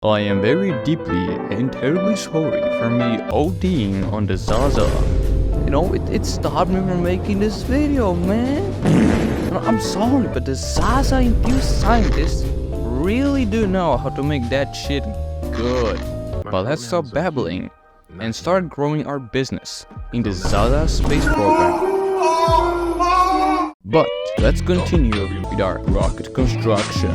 I am very deeply and terribly sorry for me ODing on the ZAZA. It stopped me from making this video, man. I'm sorry, but the ZAZA infused scientists really do know how to make that shit good. But let's stop babbling and start growing our business in the ZAZA space program. But let's continue with our rocket construction.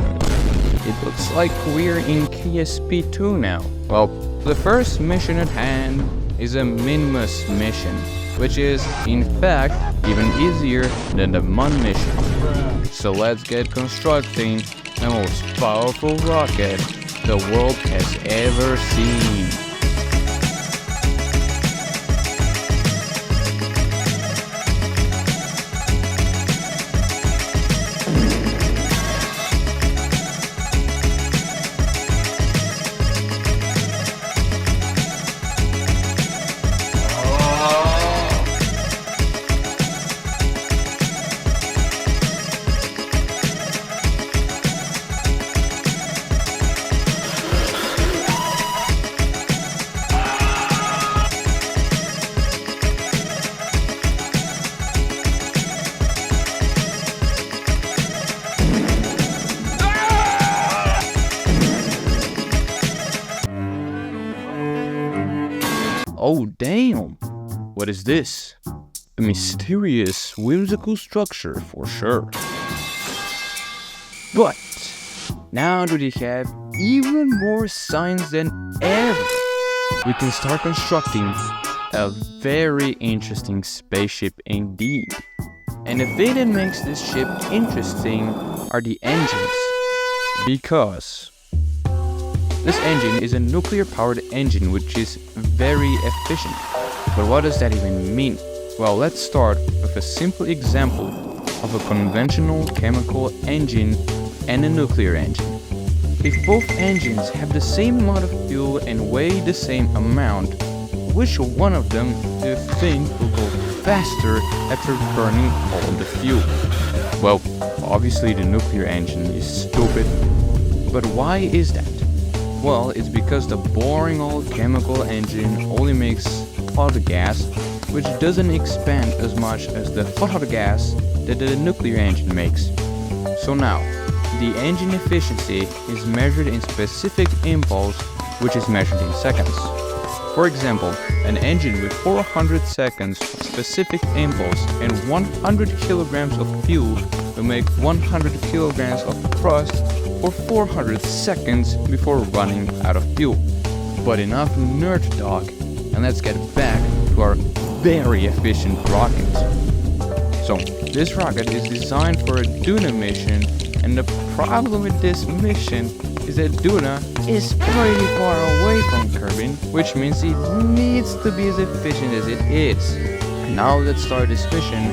It looks like we're in KSP2 now. Well, the first mission at hand is a Minmus mission, which is, in fact, even easier than the Mun mission. So let's get constructing the most powerful rocket the world has ever seen. Oh damn! What is this? A mysterious, whimsical structure for sure. But now that we have even more science than ever, we can start constructing a very interesting spaceship indeed. And the thing that makes this ship interesting are the engines. Because this engine is a nuclear-powered engine which is very efficient. But what does that even mean? Well, let's start with a simple example of a conventional chemical engine and a nuclear engine. If both engines have the same amount of fuel and weigh the same amount, which one of them do you think will go faster after burning all the fuel? Well, obviously the nuclear engine is stupid. But why is that? Well, it's because the boring old chemical engine only makes hot gas, which doesn't expand as much as the hot gas that the nuclear engine makes. So now, the engine efficiency is measured in specific impulse, which is measured in seconds. For example, an engine with 400 seconds of specific impulse and 100 kilograms of fuel will make 100 kilograms of thrust for 400 seconds before running out of fuel. But enough nerd talk, and let's get back to our very efficient rocket. So, this rocket is designed for a Duna mission, and the problem with this mission is that Duna is pretty far away from Kerbin, which means it needs to be as efficient as it is. Now let's start this mission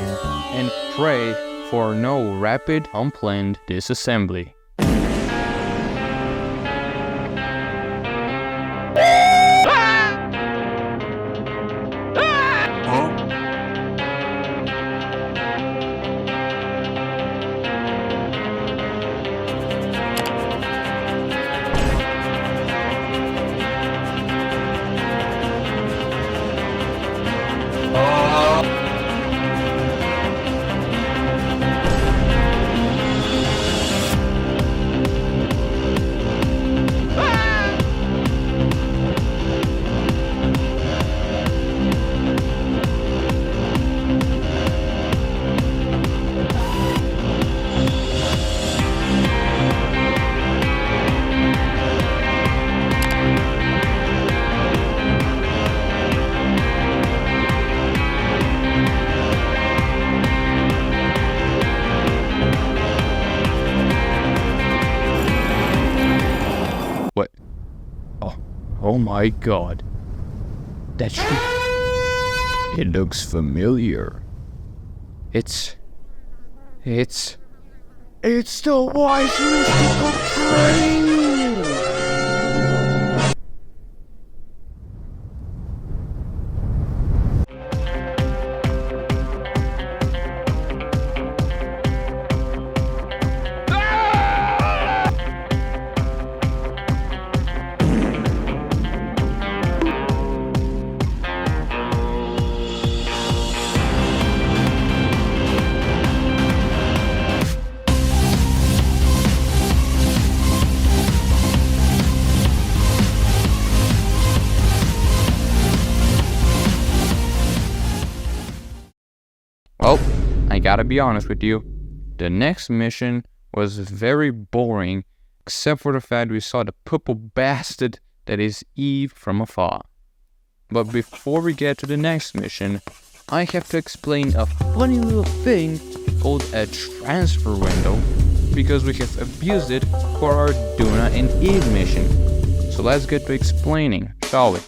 and pray for no rapid unplanned disassembly. What? Oh my god. That shit. It looks familiar. It's the wise mystical train! gotta be honest with you, the next mission was very boring, except for the fact we saw the purple bastard that is Eve from afar. But before we get to the next mission, I have to explain a funny little thing called a transfer window, because we have abused it for our Duna and Eve mission. So let's get to explaining, shall we?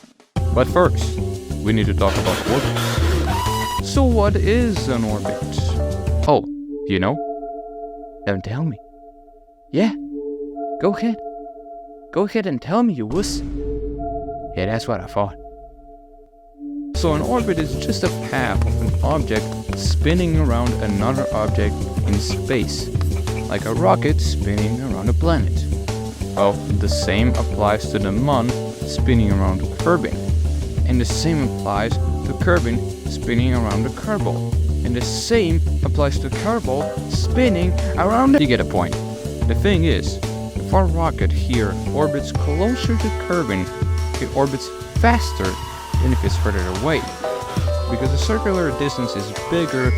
But first, we need to talk about orbits. So what is an orbit? Oh, you know? Don't tell me. Yeah, go ahead. Go ahead and tell me, you wuss. Yeah, that's what I thought. So an orbit is just a path of an object spinning around another object in space, like a rocket spinning around a planet. Well, the same applies to the Mun spinning around Kerbin, and the same applies to Kerbin spinning around the Kerbal, and the same applies to Kerbal spinning around the... You get a point. The thing is, if our rocket here orbits closer to Kerbin, it orbits faster than if it's further away, because the circular distance is bigger,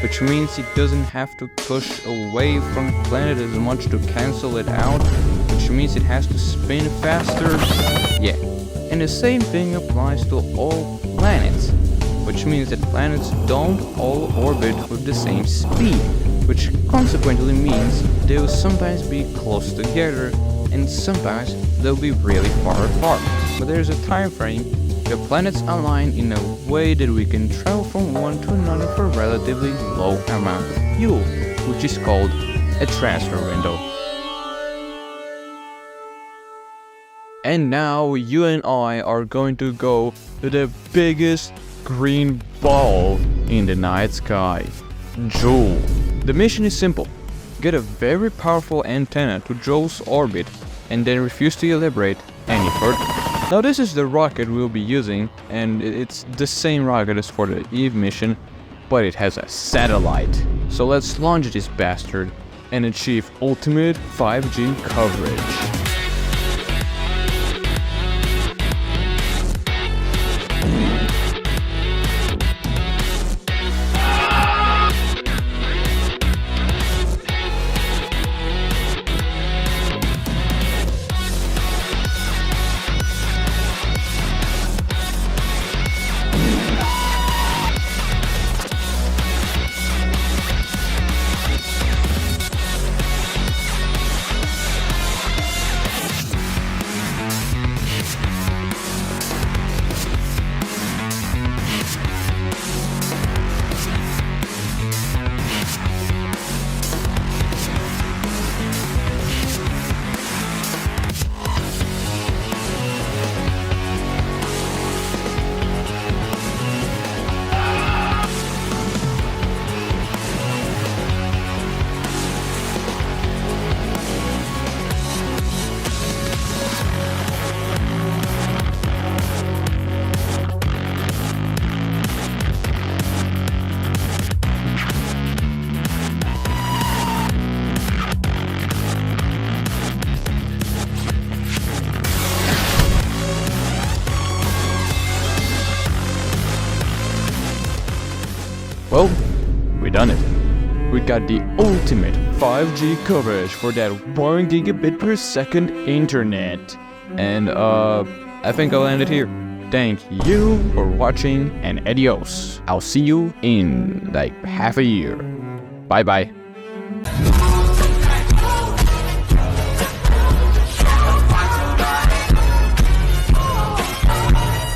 which means it doesn't have to push away from the planet as much to cancel it out, which means it has to spin faster. Yeah, and the same thing applies to all planets, which means that planets don't all orbit with the same speed, which consequently means they'll sometimes be close together and sometimes they'll be really far apart. But there's a time frame. The planets align in a way that we can travel from one to another for a relatively low amount of fuel, which is called a transfer window. And now you and I are going to go to the biggest green ball in the night sky, Joule. The mission is simple. Get a very powerful antenna to Joule's orbit and then refuse to elaborate any further. Now this is the rocket we'll be using, and it's the same rocket as for the Eve mission, but it has a satellite. So let's launch this bastard and achieve ultimate 5G coverage. Well, we done it. We got the ultimate 5G coverage for that 1 gigabit per second internet. And I think I'll end it here. Thank you for watching and adios. I'll see you in like half a year. Bye bye.